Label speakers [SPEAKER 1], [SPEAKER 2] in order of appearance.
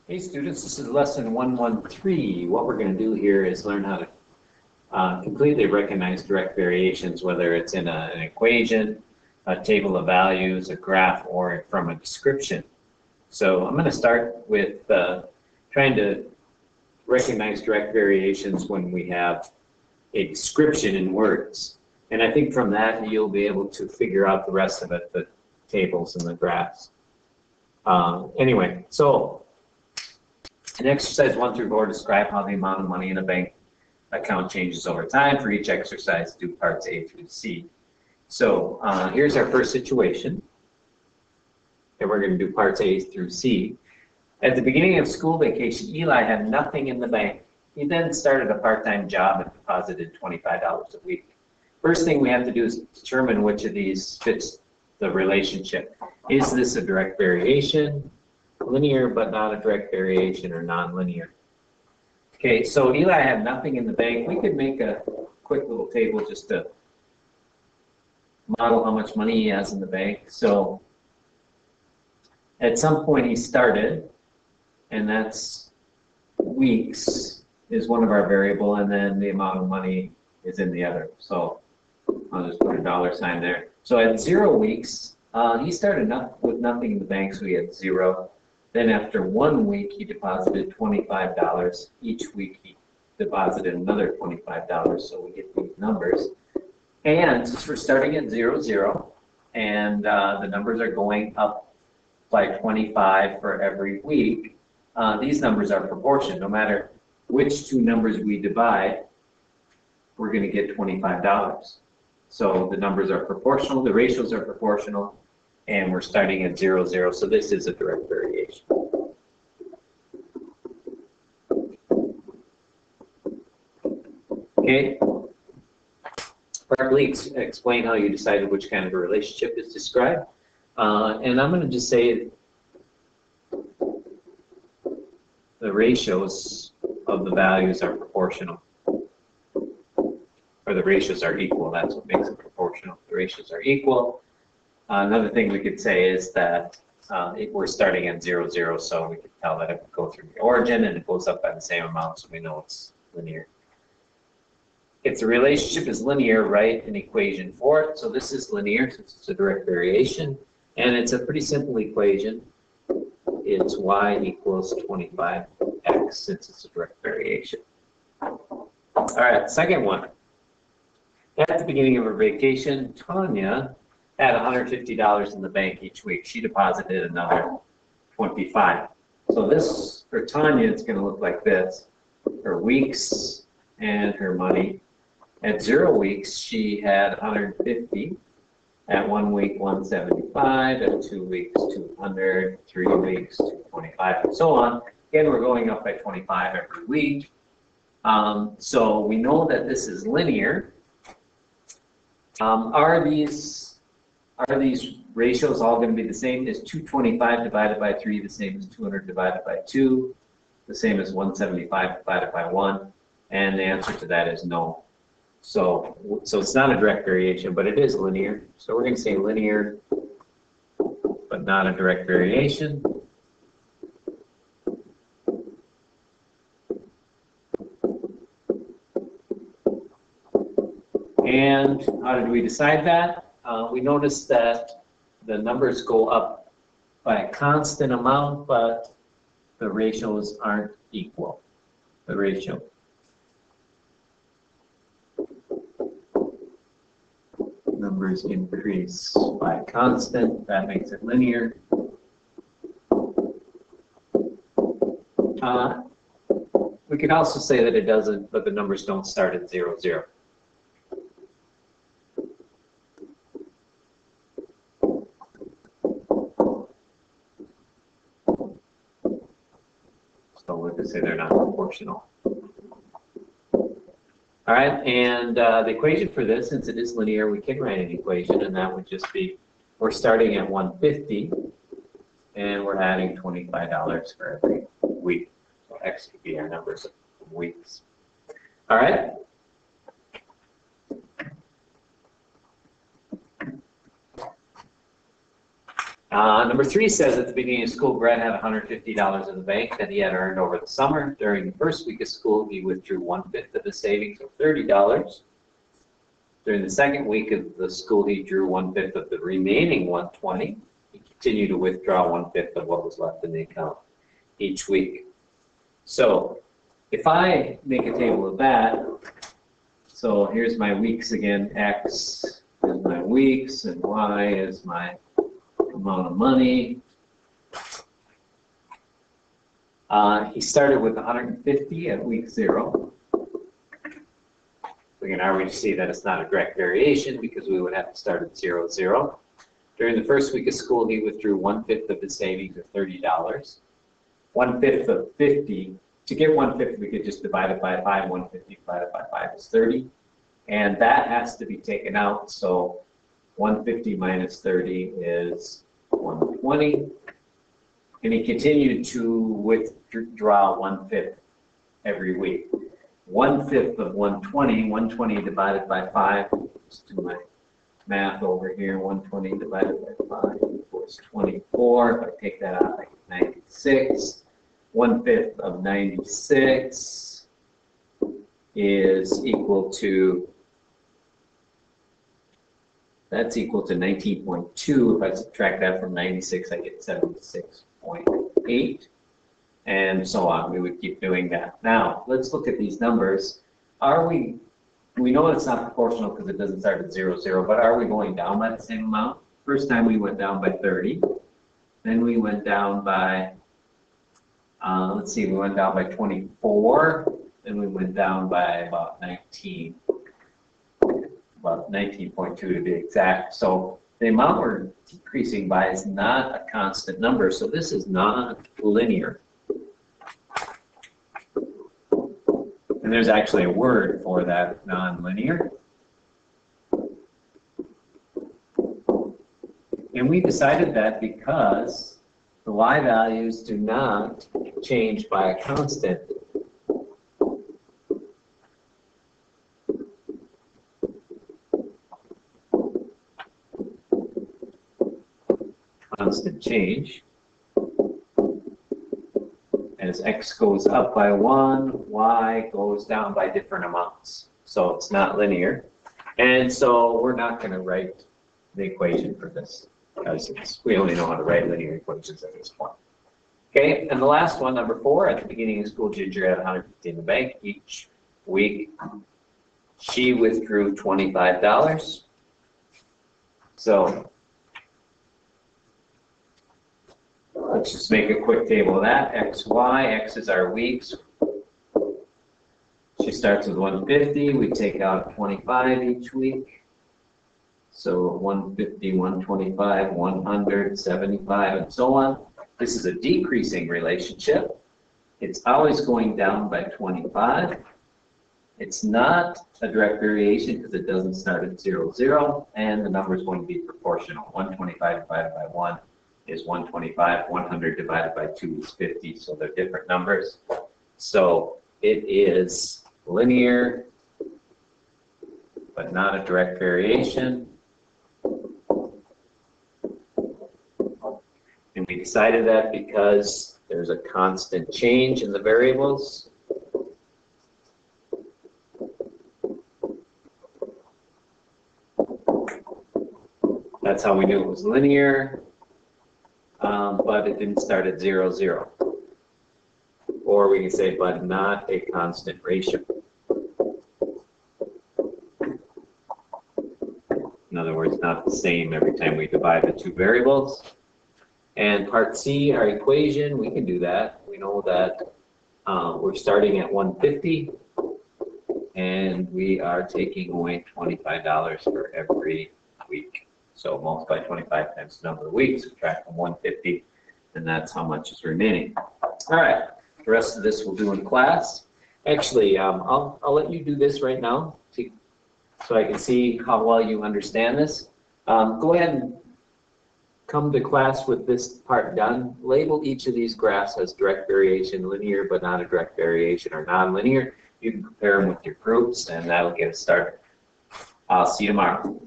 [SPEAKER 1] Hey students, this is lesson 113. What we're going to do here is learn how to completely recognize direct variations, whether it's in an equation, a table of values, a graph, or from a description. So I'm going to start with trying to recognize direct variations when we have a description in words. And I think from that you'll be able to figure out the rest of it, the tables and the graphs. Anyway, so in exercise 1 through 4, describe how the amount of money in a bank account changes over time. For each exercise, do parts A through C. So here's our first situation. And we're going to do parts A through C. At the beginning of school vacation, Eli had nothing in the bank. He then started a part-time job and deposited $25 a week. First thing we have to do is determine which of these fits the relationship. Is this a direct variation, linear but not a direct variation, or nonlinear? Okay, so Eli had nothing in the bank. We could make a quick little table just to model how much money he has in the bank. So at some point he started, and that's weeks is one of our variable, and then the amount of money is in the other. So I'll just put a $sign there. So at 0 weeks, he started with nothing in the bank, so he had 0. Then after 1 week, he deposited $25. Each week he deposited another $25, so we get these numbers. And since we're starting at 0, 0, and the numbers are going up by 25 for every week, these numbers are proportional. No matter which two numbers we divide, we're going to get $25. So the numbers are proportional, the ratios are proportional, and we're starting at 0, 0, so this is a direct variation. Okay. Partly explain how you decided which kind of a relationship is described. And I'm going to just say the ratios of the values are proportional. Or the ratios are equal, that's what makes it proportional. The ratios are equal. Another thing we could say is that we're starting at 0, 0, so we can tell that it would go through the origin and it goes up by the same amount, so we know it's linear. If the relationship is linear, write an equation for it. So this is linear since it's a direct variation, and it's a pretty simple equation. It's y equals 25x since it's a direct variation. All right, second one. At the beginning of her vacation, Tanya had $150 in the bank each week. She deposited another 25. So this, for Tanya, it's going to look like this. Her weeks and her money. At 0 weeks, she had 150. At 1 week, 175. At 2 weeks, 200. 3 weeks, 225, and so on. Again, we're going up by 25 every week. So we know that this is linear. Are these ratios all going to be the same? Is 225 divided by 3 the same as 200 divided by 2? The same as 175 divided by 1? And the answer to that is no. So it's not a direct variation, but it is linear. So we're going to say linear, but not a direct variation. And how did we decide that? We noticed that the numbers go up by a constant amount, but the ratios aren't equal. The ratio. Numbers increase by a constant. That makes it linear. We could also say that it doesn't, but the numbers don't start at 0, 0. So we could say they're not proportional. All right, and the equation for this, since it is linear, we can write an equation, and that would just be, we're starting at 150, and we're adding $25 for every week. So X could be our numbers of weeks. All right. Number 3 says at the beginning of school, Brett had $150 in the bank that he had earned over the summer. During the first week of school, he withdrew 1/5 of his savings of $30. During the second week of the school, he drew 1/5 of the remaining $120. He continued to withdraw 1/5 of what was left in the account each week. So if I make a table of that, so here's my weeks again, X is my weeks and Y is my amount of money. He started with 150 at week 0. We can already see that it's not a direct variation because we would have to start at 0, 0. During the first week of school, he withdrew 1/5 of his savings of $30. 1/5 of 50. To get 1/5, we could just divide it by 5. 150 divided by 5 is 30. And that has to be taken out. So 150 minus 30 is 120. And he continued to withdraw 1/5 every week. 1/5 of 120, 120 divided by 5, let's do my math over here, 120 divided by 5 equals 24. If I take that out, I get 96. 1/5 of 96 is equal to, that's equal to 19.2. If I subtract that from 96, I get 76.8. And so on. We would keep doing that. Now, let's look at these numbers. We know it's not proportional because it doesn't start at 0, 0, but are we going down by the same amount? First time we went down by 30. Then we went down by, let's see, we went down by 24. Then we went down by about 19. About 19.2 to be exact. So the amount we're decreasing by is not a constant number. So this is non-linear. And there's actually a word for that, non-linear. And we decided that because the y values do not change by a constant. Constant change. As x goes up by 1, y goes down by different amounts. So it's not linear. And so we're not going to write the equation for this because we only know how to write linear equations at this point. Okay, and the last one, number 4, at the beginning of school, Ginger had 150 in the bank each week. She withdrew $25. So let's just make a quick table of that. X, Y, X is our weeks. She starts with 150. We take out 25 each week. So 150, 125, 100, 75, and so on. This is a decreasing relationship. It's always going down by 25. It's not a direct variation because it doesn't start at 0, 0, and the number is going to be proportional. 125 divided by 1 is 125. 100 divided by 2 is 50, so they're different numbers. So it is linear, but not a direct variation. And we decided that because there's a constant change in the variables. That's how we knew it was linear, but it didn't start at 0, 0. Or we can say, but not a constant ratio. In other words, not the same every time we divide the two variables. And part C, our equation, we can do that. We know that we're starting at 150, and we are taking away $25 for every week. So multiply 25 times the number of weeks, subtract from 150, and that's how much is remaining. All right, the rest of this we'll do in class. Actually, I'll let you do this right now so I can see how well you understand this. Go ahead and come to class with this part done. Label each of these graphs as direct variation, linear but not a direct variation, or nonlinear. You can compare them with your groups, and that'll get us started. I'll see you tomorrow.